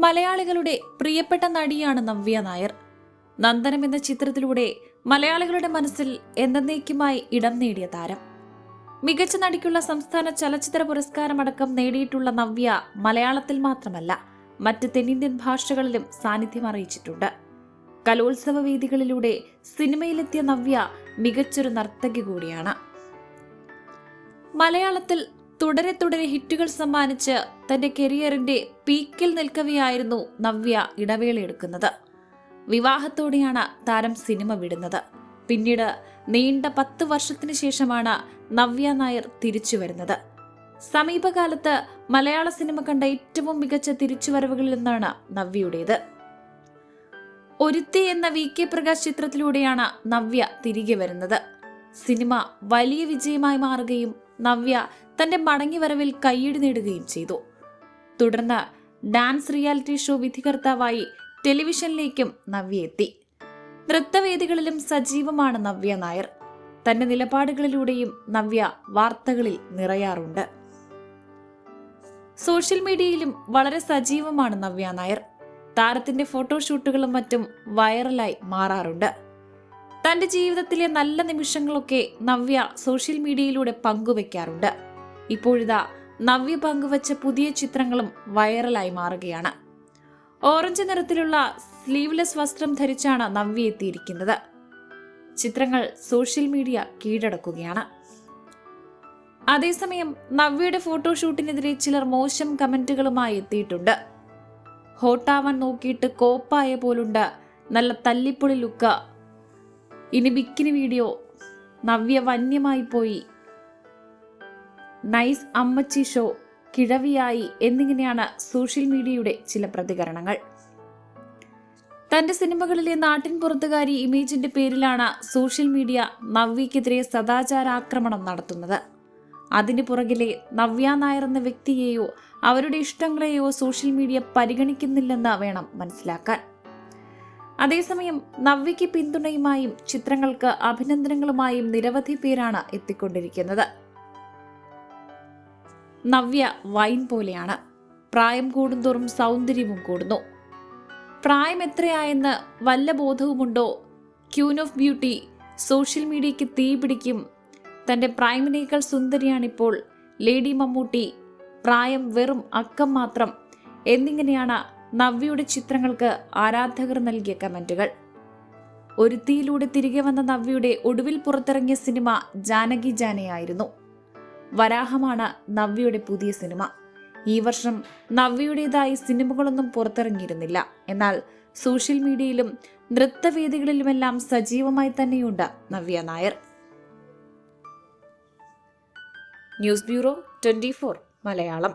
മലയാളികളുടെ പ്രിയപ്പെട്ട നടിയാണ് നവ്യ നായർ. നന്ദനം എന്ന ചിത്രത്തിലൂടെ മലയാളികളുടെ മനസ്സിൽ എന്നേക്കുമായി ഇടം നേടിയ താരം. മികച്ച നടിക്കുള്ള സംസ്ഥാന ചലച്ചിത്ര പുരസ്കാരമടക്കം നേടിയിട്ടുള്ള നവ്യ മലയാളത്തിൽ മാത്രമല്ല മറ്റ് തെന്നിന്ത്യൻ ഭാഷകളിലും സാന്നിധ്യം അറിയിച്ചിട്ടുണ്ട്. കലോത്സവ വേദികളിലൂടെ സിനിമയിലെത്തിയ നവ്യ മികച്ചൊരു നർത്തകി കൂടിയാണ്. മലയാളത്തിൽ തുടരെ ഹിറ്റുകൾ സമ്മാനിച്ച് തന്റെ കരിയറിന്റെ പീക്കിൽ നിൽക്കവെയായിരുന്നു നവ്യ ഇടവേളയെടുക്കുന്നത്. വിവാഹത്തോടെയാണ് താരം സിനിമ വിടുന്നത്. പിന്നീട് നീണ്ട 10 വർഷത്തിന് ശേഷമാണ് നവ്യ നായർ തിരിച്ചു വരുന്നത്. സമീപകാലത്ത് മലയാള സിനിമ കണ്ട ഏറ്റവും മികച്ച തിരിച്ചുവരവുകളിലൊന്നാണ് നവ്യയുടേത്. ഒരുത്തി എന്ന VK പ്രകാശ് ചിത്രത്തിലൂടെയാണ് നവ്യ തിരികെ വരുന്നത്. സിനിമ വലിയ വിജയമായി മാറുകയും നവ്യ തന്റെ മടങ്ങിവരവിൽ കയ്യടി നേടുകയും ചെയ്തു. തുടർന്ന് ഡാൻസ് റിയാലിറ്റി ഷോ വിധികർത്താവായി ടെലിവിഷനിലേക്കും നവ്യ എത്തി. നൃത്തവേദികളിലും സജീവമാണ് നവ്യ നായർ. തന്റെ നിലപാടുകളിലൂടെയും നവ്യ വാർത്തകളിൽ നിറയാറുണ്ട്. സോഷ്യൽ മീഡിയയിലും വളരെ സജീവമാണ് നവ്യ നായർ. താരത്തിന്റെ ഫോട്ടോഷൂട്ടുകളും മറ്റും വൈറലായി മാറാറുണ്ട്. തന്റെ ജീവിതത്തിലെ നല്ല നിമിഷങ്ങളൊക്കെ നവ്യ സോഷ്യൽ മീഡിയയിലൂടെ പങ്കുവെക്കാറുണ്ട്. ഇപ്പോഴിതാ നവ്യ പങ്കുവച്ച പുതിയ ചിത്രങ്ങളും വൈറലായി മാറുകയാണ്. ഓറഞ്ച് നിറത്തിലുള്ള സ്ലീവ്ലെസ് വസ്ത്രം ധരിച്ചാണ് നവ്യ എത്തിയിരിക്കുന്നത്. ചിത്രങ്ങൾ സോഷ്യൽ മീഡിയ കീഴടക്കുകയാണ്. അതേസമയം നവ്യയുടെ ഫോട്ടോഷൂട്ടിനെതിരെ ചിലർ മോശം കമന്റുകളുമായി എത്തിയിട്ടുണ്ട്. ഹോട്ടാവാൻ നോക്കിയിട്ട് കോപ്പായ പോലുണ്ട്, നല്ല തല്ലിപ്പൊളി ലുക്ക്, ഇനി ബിക്കിനി വീഡിയോ, നവ്യ വന്യമായി പോയി, നൈസ് അമ്മച്ചി ഷോ, കിഴവിയായി എന്നിങ്ങനെയാണ് സോഷ്യൽ മീഡിയയുടെ ചില പ്രതികരണങ്ങൾ. തന്റെ സിനിമകളിലെ നാട്ടിൻ പുറത്തുകാരി ഇമേജിന്റെ പേരിലാണ് സോഷ്യൽ മീഡിയ നവ്യക്കെതിരെ സദാചാരാക്രമണം നടത്തുന്നത്. അതിന് പുറകിലെ നവ്യ നായർ എന്ന വ്യക്തിയെയോ അവരുടെ ഇഷ്ടങ്ങളെയോ സോഷ്യൽ മീഡിയ പരിഗണിക്കുന്നില്ലെന്ന് വേണം മനസ്സിലാക്കാൻ. അതേസമയം നവ്യയ്ക്ക് പിന്തുണയുമായും ചിത്രങ്ങൾക്ക് അഭിനന്ദനങ്ങളുമായും നിരവധി പേരാണ് എത്തിക്കൊണ്ടിരിക്കുന്നത്. നവ്യ വൈൻ പോലെയാണ്. പ്രായം കൂടുന്തോറും സൗന്ദര്യവും കൂടുന്നു. പ്രായം എത്രയായെന്ന് വല്ല ബോധവുമുണ്ടോ? ക്യൂൻ ഓഫ് ബ്യൂട്ടി സോഷ്യൽ മീഡിയയ്ക്ക് തീ പിടിക്കും. തന്റെ പ്രൈമിനേക്കാൾ സുന്ദരിയാണിപ്പോൾ ലേഡി മമ്മൂട്ടി, പ്രായം വെറും അക്കം മാത്രം എന്നിങ്ങനെയാണ് നവ്യയുടെ ചിത്രങ്ങൾക്ക് ആരാധകർ നൽകിയ കമന്റുകൾ. ഒരുത്തിയിലൂടെ തിരികെ വന്ന നവ്യയുടെ ഒടുവിൽ പുറത്തിറങ്ങിയ സിനിമ ജാനകി ജാനയായിരുന്നു. വരാഹമാണ് നവ്യയുടെ പുതിയ സിനിമ. ഈ വർഷം നവ്യയുടേതായി സിനിമകളൊന്നും പുറത്തിറങ്ങിയിരുന്നില്ല. എന്നാൽ സോഷ്യൽ മീഡിയയിലും നൃത്തവേദികളിലുമെല്ലാം സജീവമായി തന്നെയുണ്ട് നവ്യ നായർ. News bureau 24 Malayalam.